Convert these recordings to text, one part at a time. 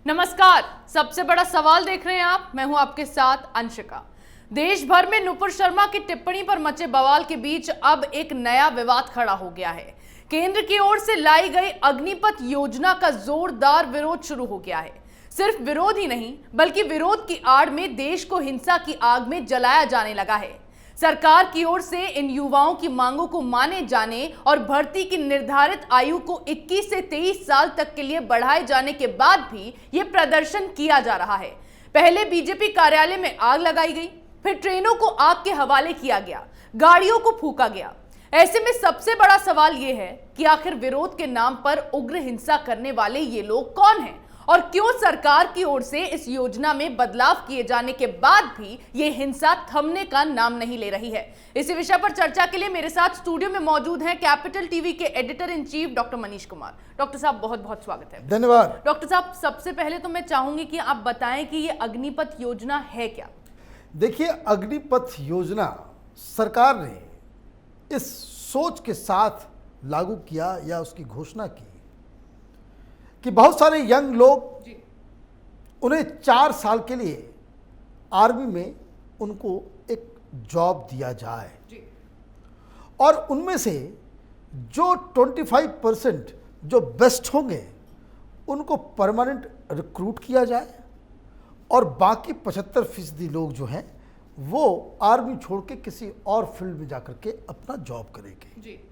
नमस्कार। सबसे बड़ा सवाल देख रहे हैं आप, मैं हूं आपके साथ अंशिका। देश भर में नुपुर शर्मा की टिप्पणी पर मचे बवाल के बीच अब एक नया विवाद खड़ा हो गया है। केंद्र की ओर से लाई गई अग्निपथ योजना का जोरदार विरोध शुरू हो गया है। सिर्फ विरोध ही नहीं, बल्कि विरोध की आड़ में देश को हिंसा की आग में जलाया जाने लगा है। सरकार की ओर से इन युवाओं की मांगों को माने जाने और भर्ती की निर्धारित आयु को 21 से 23 साल तक के लिए बढ़ाए जाने के बाद भी यह प्रदर्शन किया जा रहा है। पहले बीजेपी कार्यालय में आग लगाई गई, फिर ट्रेनों को आग के हवाले किया गया, गाड़ियों को फूंका गया। ऐसे में सबसे बड़ा सवाल यह है कि आखिर विरोध के नाम पर उग्र हिंसा करने वाले ये लोग कौन हैं और क्यों सरकार की ओर से इस योजना में बदलाव किए जाने के बाद भी ये हिंसा थमने का नाम नहीं ले रही है। इसी विषय पर चर्चा के लिए मेरे साथ स्टूडियो में मौजूद हैं कैपिटल टीवी के editor in chief doctor Manish Kumar. Doctor साहब, बहुत बहुत स्वागत है। धन्यवाद। डॉक्टर साहब, सबसे पहले तो मैं चाहूंगी कि आप बताएं कि ये अग्निपथ योजना है क्या। देखिए, अग्निपथ योजना सरकार ने इस सोच के साथ लागू किया या उसकी घोषणा की कि बहुत सारे यंग लोग, उन्हें 4 साल के लिए आर्मी में उनको एक जॉब दिया जाए और उनमें से जो 25% जो बेस्ट होंगे उनको परमानेंट रिक्रूट किया जाए और बाकी 75% लोग जो हैं वो आर्मी छोड़ के किसी और फील्ड में जाकर के अपना जॉब करेंगे। जी।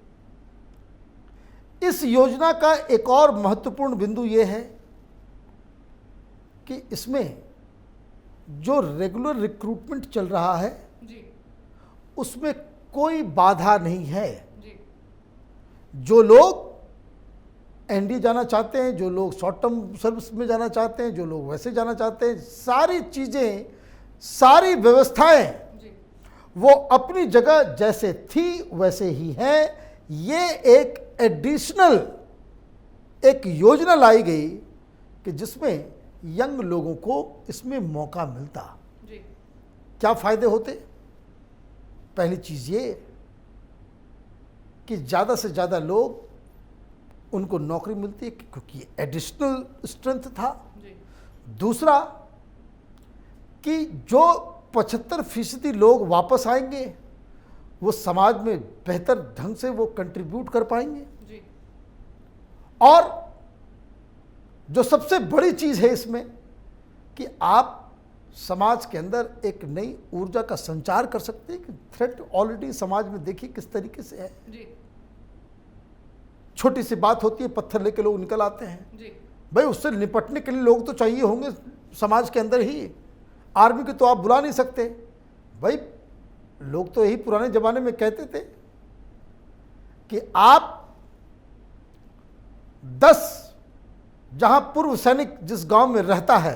इस योजना का एक और महत्वपूर्ण बिंदु ये है कि इसमें जो रेगुलर रिक्रूटमेंट चल रहा है जी। उसमें कोई बाधा नहीं है। जी। जो लोग एनडीए जाना चाहते हैं, जो लोग शॉर्ट टर्म सर्विस में जाना चाहते हैं, जो लोग वैसे जाना चाहते हैं, सारी चीज़ें, सारी व्यवस्थाएं वो अपनी जगह जैसे थी वैसे ही हैं। ये एक एडिशनल एक योजना लाई गई कि जिसमें यंग लोगों को इसमें मौका मिलता। जी। क्या फायदे होते? पहली चीज़ ये कि ज़्यादा से ज़्यादा लोग उनको नौकरी मिलती है क्योंकि एडिशनल स्ट्रेंथ था। जी। दूसरा कि जो 75% लोग वापस आएंगे वो समाज में बेहतर ढंग से वो कंट्रीब्यूट कर पाएंगे। जी। और जो सबसे बड़ी चीज़ है इसमें कि आप समाज के अंदर एक नई ऊर्जा का संचार कर सकते हैं कि थ्रेट ऑलरेडी समाज में देखिए किस तरीके से है। जी। छोटी सी बात होती है, पत्थर लेके लोग निकल आते हैं। जी। भाई उससे निपटने के लिए लोग तो चाहिए होंगे समाज के अंदर ही। आर्मी को तो आप बुला नहीं सकते। भाई लोग तो यही पुराने जमाने में कहते थे कि आप 10 जहां पूर्व सैनिक जिस गांव में रहता है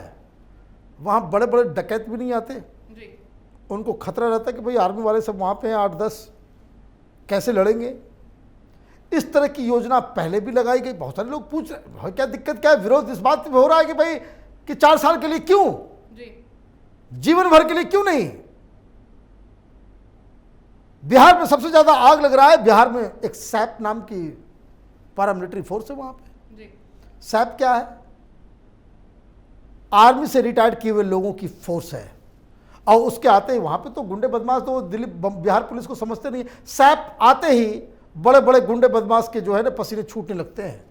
वहां बड़े बड़े डकैत भी नहीं आते। जी। उनको खतरा रहता है कि भाई आर्मी वाले सब वहां पे हैं, 8-10 कैसे लड़ेंगे। इस तरह की योजना पहले भी लगाई गई। बहुत सारे लोग पूछ रहे भाई क्या दिक्कत क्या है, विरोध इस बात पे हो रहा है कि भाई कि 4 साल के लिए क्यों, जीवन भर के लिए क्यों नहीं। बिहार में सबसे ज्यादा आग लग रहा है। बिहार में एक सैप नाम की पैरामिलिट्री फोर्स है वहां पे। सैप क्या है? आर्मी से रिटायर्ड किए हुए लोगों की फोर्स है और उसके आते ही वहां पे तो गुंडे बदमाश तो दिल्ली बिहार पुलिस को समझते नहीं। सैप आते ही बड़े बड़े गुंडे बदमाश के जो है ना पसीने छूटने लगते हैं।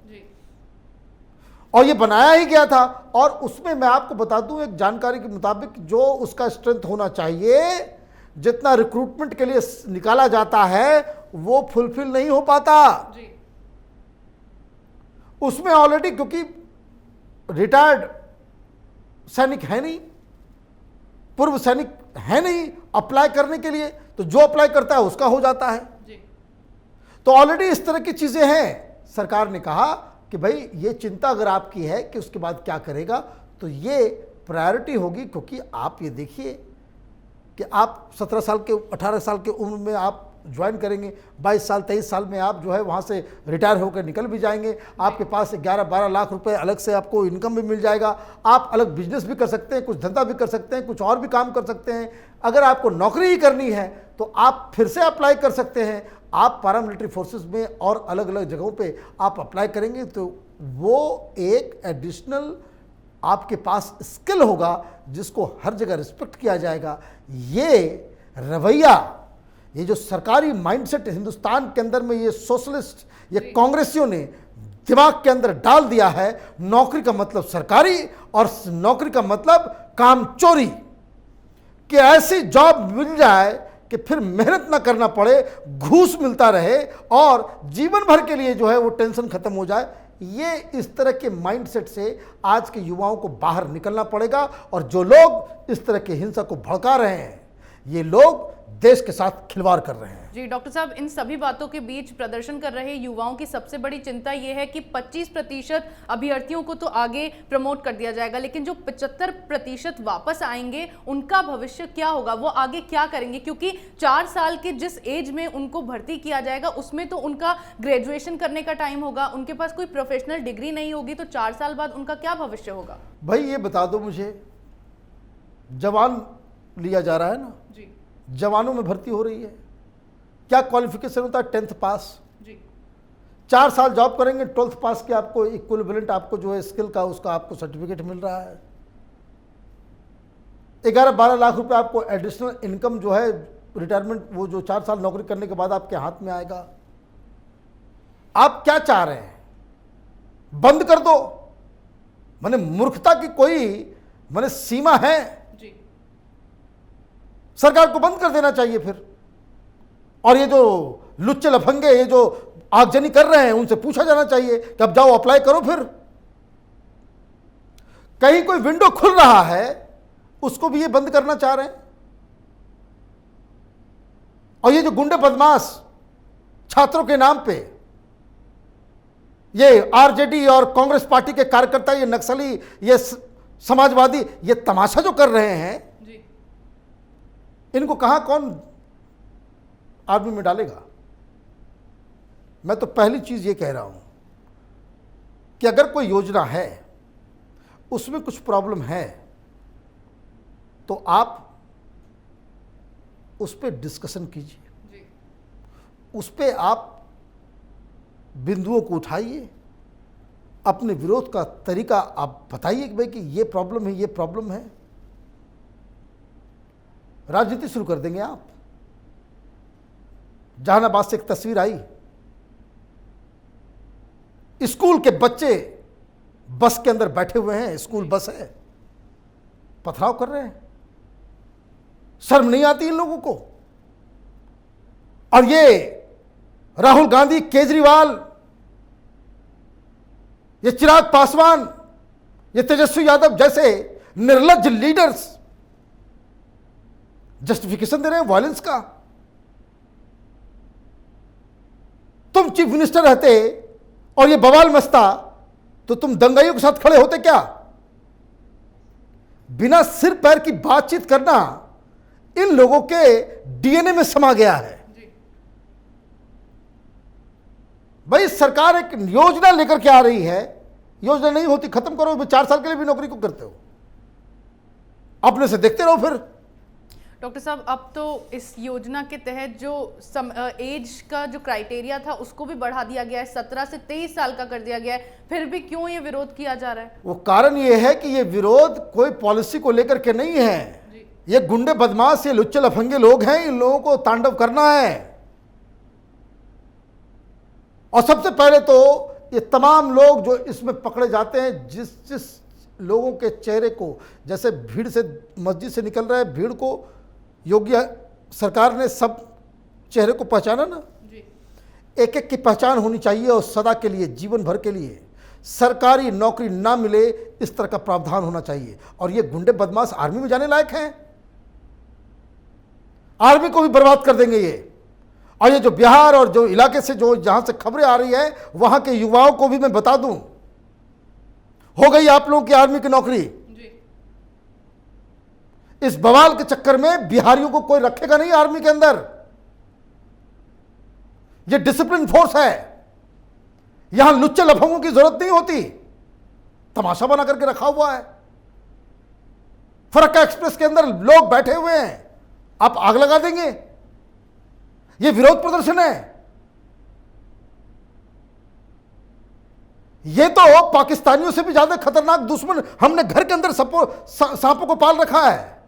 और ये बनाया ही गया था। और उसमें मैं आपको बता दूं एक जानकारी के मुताबिक जो उसका स्ट्रेंथ होना चाहिए, जितना रिक्रूटमेंट के लिए निकाला जाता है वो फुलफिल नहीं हो पाता। जी। उसमें ऑलरेडी क्योंकि रिटायर्ड सैनिक है नहीं, पूर्व सैनिक है नहीं अप्लाई करने के लिए, तो जो अप्लाई करता है उसका हो जाता है। जी। तो ऑलरेडी इस तरह की चीजें हैं। सरकार ने कहा कि भाई ये चिंता अगर आपकी है कि उसके बाद क्या करेगा तो ये प्रायोरिटी होगी, क्योंकि आप ये देखिए कि आप 17 साल के 18 साल के उम्र में आप ज्वाइन करेंगे, 22 साल 23 साल में आप जो है वहाँ से रिटायर होकर निकल भी जाएंगे। आपके पास 11-12 लाख रुपए अलग से आपको इनकम भी मिल जाएगा। आप अलग बिजनेस भी कर सकते हैं, कुछ धंधा भी कर सकते हैं, कुछ और भी काम कर सकते हैं। अगर आपको नौकरी ही करनी है तो आप फिर से अप्लाई कर सकते हैं। आप पैरामिलिट्री फोर्सेस में और अलग अलग जगहों पे आप अप्लाई करेंगे तो वो एक एडिशनल आपके पास स्किल होगा जिसको हर जगह रिस्पेक्ट किया जाएगा। ये रवैया, ये जो सरकारी माइंडसेट हिंदुस्तान के अंदर में ये सोशलिस्ट, ये कांग्रेसियों ने दिमाग के अंदर डाल दिया है, नौकरी का मतलब सरकारी और नौकरी का मतलब काम चोरी, कि ऐसी जॉब मिल जाए कि फिर मेहनत ना करना पड़े, घूस मिलता रहे और जीवन भर के लिए जो है वो टेंशन खत्म हो जाए। ये इस तरह के माइंडसेट से आज के युवाओं को बाहर निकलना पड़ेगा। और जो लोग इस तरह की हिंसा को भड़का रहे हैं, ये लोग देश के साथ खिलवाड़ कर रहे हैं। जी डॉक्टर साहब, इन सभी बातों के बीच प्रदर्शन कर रहे युवाओं की सबसे बड़ी चिंता यह है कि 25% अभ्यर्थियों को तो आगे प्रमोट कर दिया जाएगा, लेकिन जो 75% वापस आएंगे उनका भविष्य क्या होगा, वो आगे क्या करेंगे? क्योंकि 4 साल के जिस एज में उनको भर्ती किया जाएगा उसमें तो उनका ग्रेजुएशन करने का टाइम होगा, उनके पास कोई प्रोफेशनल डिग्री नहीं होगी, तो 4 साल बाद उनका क्या भविष्य होगा? भाई ये बता दो मुझे, जवान लिया जा रहा है ना जी, जवानों में भर्ती हो रही है, क्या क्वालिफिकेशन होता है? 10th पास। जी, 4 साल जॉब करेंगे, 12th पास के आपको इक्विवेलेंट आपको जो है स्किल का उसका आपको सर्टिफिकेट मिल रहा है। 11-12 लाख रुपए आपको एडिशनल इनकम जो है रिटायरमेंट, वो जो 4 साल नौकरी करने के बाद आपके हाथ में आएगा। आप क्या चाह रहे हैं? बंद कर दो? माने मूर्खता की कोई माने सीमा है? जी, सरकार को बंद कर देना चाहिए फिर। और ये जो लुच्चे लफंगे ये जो आगजनी कर रहे हैं उनसे पूछा जाना चाहिए कि अब जाओ अप्लाई करो। फिर कहीं कोई विंडो खुल रहा है उसको भी ये बंद करना चाह रहे हैं। और ये जो गुंडे बदमाश छात्रों के नाम पे ये आरजेडी और कांग्रेस पार्टी के कार्यकर्ता, ये नक्सली, ये समाजवादी, ये तमाशा जो कर रहे हैं, जी, इनको कहां कौन आर्मी में डालेगा? मैं तो पहली चीज ये कह रहा हूं कि अगर कोई योजना है उसमें कुछ प्रॉब्लम है तो आप उस पर डिस्कशन कीजिए, जी, उस पर आप बिंदुओं को उठाइए, अपने विरोध का तरीका आप बताइए कि भाई कि ये प्रॉब्लम है, ये प्रॉब्लम है। राजनीति शुरू कर देंगे आप। जहानाबाद से एक तस्वीर आई, स्कूल के बच्चे बस के अंदर बैठे हुए हैं, स्कूल बस है, पथराव कर रहे हैं। शर्म नहीं आती इन लोगों को? और ये राहुल गांधी, केजरीवाल, ये चिराग पासवान, ये तेजस्वी यादव जैसे निर्लज्ज लीडर्स जस्टिफिकेशन दे रहे हैं वायलेंस का। तुम चीफ मिनिस्टर रहते और ये बवाल मचता तो तुम दंगाइयों के साथ खड़े होते क्या? बिना सिर पैर की बातचीत करना इन लोगों के डीएनए में समा गया है। जी, भाई सरकार एक योजना लेकर के आ रही है, योजना नहीं होती खत्म करो। 4 साल के लिए भी नौकरी को करते हो, अपने से देखते रहो। फिर डॉक्टर साहब, अब तो इस योजना के तहत जो एज का जो क्राइटेरिया था उसको भी बढ़ा दिया गया है, 17 से 23 साल का कर दिया गया है, फिर भी क्यों ये विरोध किया जा रहा है? वो कारण ये है कि ये विरोध कोई पॉलिसी को लेकर के नहीं है। जी, ये गुंडे बदमाश, ये लुच्चे लफंगे लोग हैं, इन लोगों को तांडव करना है। और सबसे पहले तो ये तमाम लोग जो इसमें पकड़े जाते हैं, जिस लोगों के चेहरे को, जैसे भीड़ से मस्जिद से निकल रहा है, भीड़ को योगी सरकार ने सब चेहरे को पहचाना ना, जी, एक एक की पहचान होनी चाहिए और सदा के लिए, जीवन भर के लिए सरकारी नौकरी ना मिले इस तरह का प्रावधान होना चाहिए। और ये गुंडे बदमाश आर्मी में जाने लायक हैं? आर्मी को भी बर्बाद कर देंगे ये। और ये जो बिहार और जो इलाके से जो जहां से खबरें आ रही है, वहां के युवाओं को भी मैं बता दूं, हो गई आप लोगों की आर्मी की नौकरी। जी, इस बवाल के चक्कर में बिहारियों को कोई रखेगा नहीं आर्मी के अंदर। ये डिसिप्लिन फोर्स है, यहां लुच्चे लफंगों की जरूरत नहीं होती। तमाशा बना करके रखा हुआ है। फरक्का एक्सप्रेस के अंदर लोग बैठे हुए हैं, आप आग लगा देंगे? ये विरोध प्रदर्शन है। ये तो पाकिस्तानियों से भी ज्यादा खतरनाक दुश्मन हमने घर के अंदर सांपों को पाल रखा है।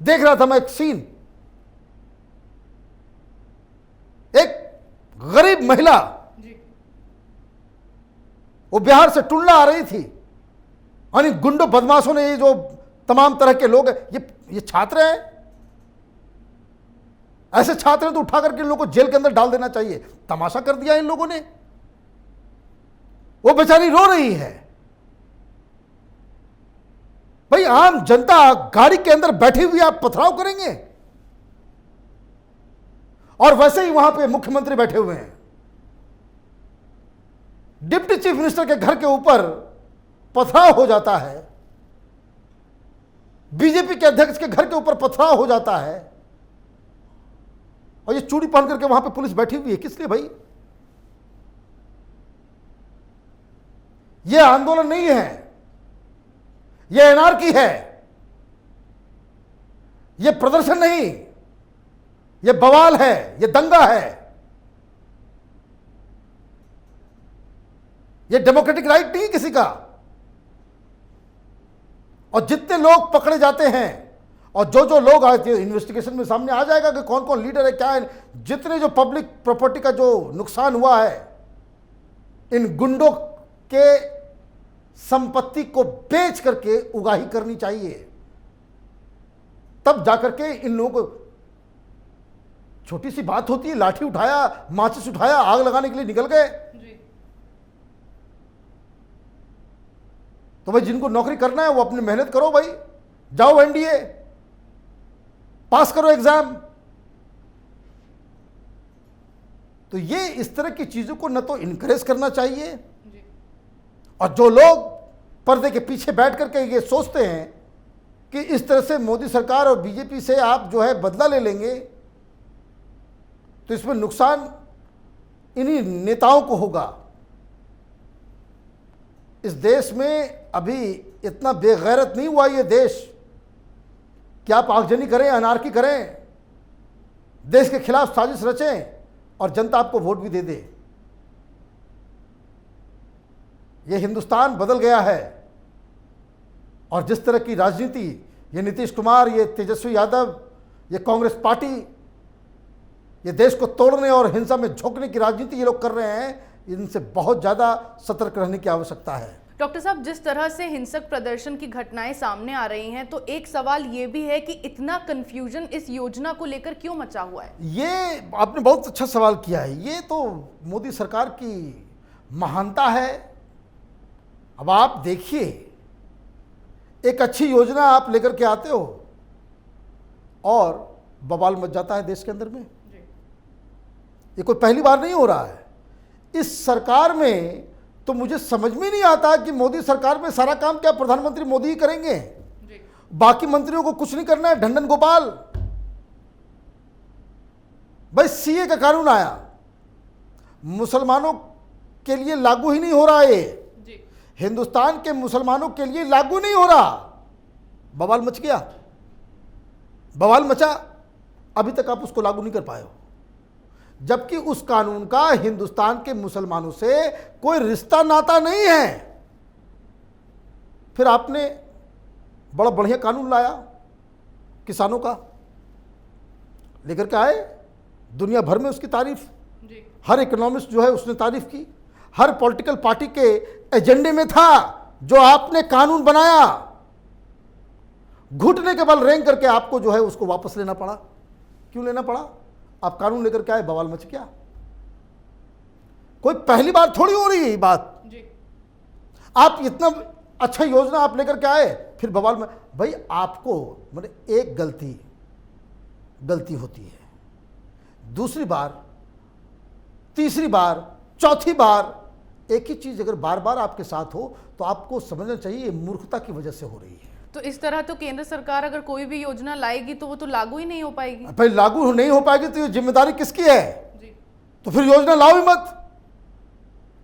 देख रहा था मैं एक सीन, एक गरीब महिला वो बिहार से टुल्ला आ रही थी और इन गुंडों बदमाशों ने, ये जो तमाम तरह के लोग हैं, ये छात्र हैं, ऐसे छात्र हैं तो उठा करके इन लोगों को जेल के अंदर डाल देना चाहिए। तमाशा कर दिया इन लोगों ने। वो बेचारी रो रही है। भाई आम जनता गाड़ी के अंदर बैठी हुई आप पथराव करेंगे, और वैसे ही वहां पे मुख्यमंत्री बैठे हुए हैं। डिप्टी चीफ मिनिस्टर के घर के ऊपर पथराव हो जाता है, बीजेपी के अध्यक्ष के घर के ऊपर पथराव हो जाता है, और ये चूड़ी पहन करके वहां पे पुलिस बैठी हुई है। किस लिए भाई? ये आंदोलन नहीं है, ये एनआरकी है, ये प्रदर्शन नहीं, ये बवाल है, ये दंगा है, ये डेमोक्रेटिक राइट नहीं है किसी का। और जितने लोग पकड़े जाते हैं और जो जो लोग आए थे, इन्वेस्टिगेशन में सामने आ जाएगा कि कौन कौन लीडर है, क्या है। जितने जो पब्लिक प्रॉपर्टी का जो नुकसान हुआ है, इन गुंडों के संपत्ति को बेच करके उगाही करनी चाहिए, तब जाकर के इन लोगों को। छोटी सी बात होती है, लाठी उठाया, माचिस उठाया, आग लगाने के लिए निकल गए। तो भाई जिनको नौकरी करना है वो अपनी मेहनत करो, भाई जाओ एनडीए पास करो एग्जाम। तो ये इस तरह की चीजों को न तो इनकरेज करना चाहिए, और जो लोग पर्दे के पीछे बैठ करके ये सोचते हैं कि इस तरह से मोदी सरकार और बीजेपी से आप जो है बदला ले लेंगे, तो इसमें नुकसान इन्हीं नेताओं को होगा। इस देश में अभी इतना बेगैरत नहीं हुआ ये देश कि आप आगजनी करें, अनारकी करें, देश के खिलाफ साजिश रचें और जनता आपको वोट भी दे दे। ये हिंदुस्तान बदल गया है, और जिस तरह की राजनीति ये नीतीश कुमार, ये तेजस्वी यादव, ये कांग्रेस पार्टी, ये देश को तोड़ने और हिंसा में झोंकने की राजनीति ये लोग कर रहे हैं, इनसे बहुत ज़्यादा सतर्क रहने की आवश्यकता है। डॉक्टर साहब, जिस तरह से हिंसक प्रदर्शन की घटनाएं सामने आ रही हैं, तो एक सवाल ये भी है कि इतना कंफ्यूजन इस योजना को लेकर क्यों मचा हुआ है? ये आपने बहुत अच्छा सवाल किया है। ये तो मोदी सरकार की महानता है। अब आप देखिए, एक अच्छी योजना आप लेकर के आते हो और बवाल मच जाता है देश के अंदर में। ये कोई पहली बार नहीं हो रहा है इस सरकार में। तो मुझे समझ में नहीं आता कि मोदी सरकार में सारा काम क्या प्रधानमंत्री मोदी ही करेंगे, बाकी मंत्रियों को कुछ नहीं करना है। ढंढन गोपाल, भाई सीए का कानून आया, मुसलमानों के लिए लागू ही नहीं हो रहा है, हिंदुस्तान के मुसलमानों के लिए लागू नहीं हो रहा। बवाल मच गया, बवाल मचा, अभी तक आप उसको लागू नहीं कर पाए हो, जबकि उस कानून का हिंदुस्तान के मुसलमानों से कोई रिश्ता नाता नहीं है। फिर आपने बड़ा बढ़िया कानून लाया किसानों का, लेकर के आए, दुनिया भर में उसकी तारीफ, हर इकोनॉमिस्ट जो है उसने तारीफ की, हर पॉलिटिकल पार्टी के एजेंडे में था जो आपने कानून बनाया। घुटने के बल रेंग करके आपको जो है उसको वापस लेना पड़ा। क्यों लेना पड़ा? आप कानून लेकर के आए, बवाल मच गया। कोई पहली बार थोड़ी हो रही है बात जी। आप इतना अच्छा योजना आप लेकर के आए, फिर बवाल में। भाई आपको मतलब एक गलती होती है, दूसरी बार, तीसरी बार, चौथी बार एक ही चीज अगर बार बार आपके साथ हो तो आपको समझना चाहिए ये मूर्खता की वजह से हो रही है। तो इस तरह तो केंद्र सरकार अगर कोई भी योजना लाएगी तो वो तो लागू ही नहीं हो पाएगी। भाई लागू नहीं हो पाएगी तो ये जिम्मेदारी किसकी है जी? तो फिर योजना लाओ ही मत।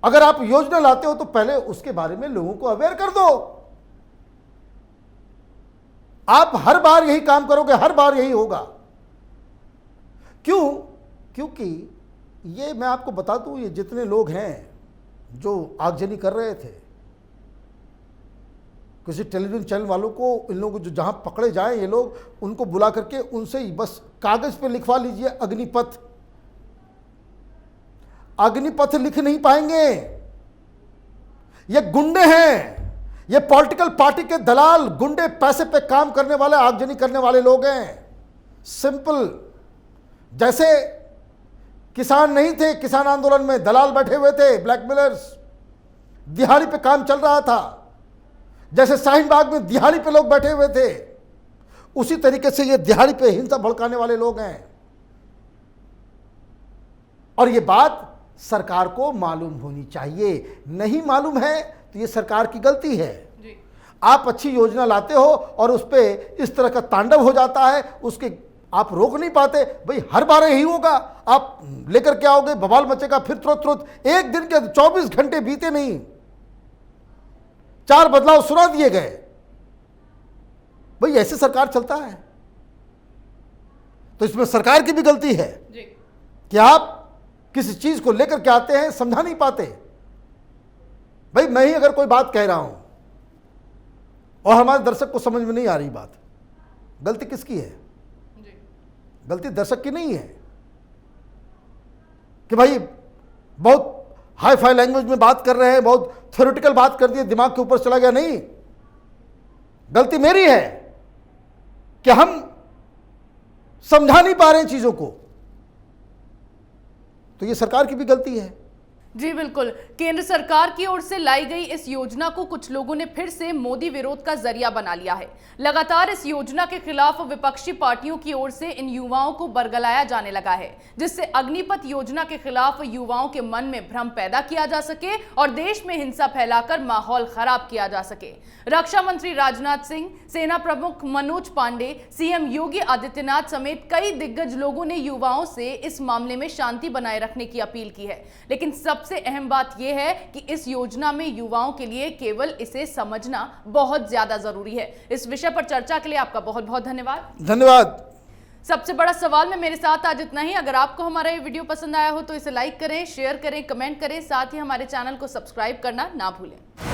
अगर आप योजना लाते हो तो पहले उसके बारे में लोगों को अवेयर कर दो। आप हर बार यही काम करोगे, हर बार यही होगा। क्यों? क्योंकि ये मैं आपको बता दूं, ये जितने लोग हैं जो आगजनी कर रहे थे, किसी टेलीविजन चैनल वालों को, इन लोगों को जो जहां पकड़े जाएं ये लोग, उनको बुला करके उनसे ही बस कागज पे लिखवा लीजिए अग्निपथ। अग्निपथ लिख नहीं पाएंगे। ये गुंडे हैं, ये पॉलिटिकल पार्टी के दलाल, गुंडे, पैसे पे काम करने वाले, आगजनी करने वाले लोग हैं। सिंपल। जैसे किसान नहीं थे, किसान आंदोलन में दलाल बैठे हुए थे, ब्लैकमेलर्स, दिहाड़ी पे काम चल रहा था। जैसे शाहीन बाग में दिहाड़ी पे लोग बैठे हुए थे, उसी तरीके से ये दिहाड़ी पे हिंसा भड़काने वाले लोग हैं। और ये बात सरकार को मालूम होनी चाहिए। नहीं मालूम है तो ये सरकार की गलती है। आप अच्छी योजना लाते हो और उस पर इस तरह का तांडव हो जाता है, उसके आप रोक नहीं पाते। भाई हर बार यही होगा, आप लेकर के आओगे, बवाल मचेगा, फिर तुरंत एक दिन के 24 घंटे बीते नहीं, 4 बदलाव सुना दिए गए। भाई ऐसे सरकार चलता है? तो इसमें सरकार की भी गलती है कि आप किसी चीज को लेकर के आते हैं, समझा नहीं पाते। भाई मैं ही अगर कोई बात कह रहा हूं और हमारे दर्शक को समझ में नहीं आ रही बात, गलती किसकी है? गलती दर्शक की नहीं है कि भाई बहुत हाई फाई लैंग्वेज में बात कर रहे हैं, बहुत थ्योरेटिकल बात कर दी, दिमाग के ऊपर चला गया। नहीं, गलती मेरी है कि हम समझा नहीं पा रहे हैं चीजों को। तो ये सरकार की भी गलती है। जी बिल्कुल। केंद्र सरकार की ओर से लाई गई इस योजना को कुछ लोगों ने फिर से मोदी विरोध का जरिया बना लिया है। लगातार इस योजना के खिलाफ विपक्षी पार्टियों की ओर से इन युवाओं को बरगलाया जाने लगा है, जिससे अग्निपथ योजना के खिलाफ युवाओं के मन में भ्रम पैदा किया जा सके और देश में हिंसा फैलाकर माहौल खराब किया जा सके। रक्षा मंत्री राजनाथ सिंह, सेना प्रमुख मनोज पांडे, सीएम योगी आदित्यनाथ समेत कई दिग्गज लोगों ने युवाओं से इस मामले में शांति बनाए रखने की अपील की है। लेकिन सबसे अहम बात यह है कि इस योजना में युवाओं के लिए केवल इसे समझना बहुत ज्यादा जरूरी है। इस विषय पर चर्चा के लिए आपका बहुत बहुत धन्यवाद। धन्यवाद। सबसे बड़ा सवाल में मेरे साथ आज इतना ही। अगर आपको हमारा ये वीडियो पसंद आया हो तो इसे लाइक करें, शेयर करें, कमेंट करें, साथ ही हमारे चैनल को सब्सक्राइब करना ना भूलें।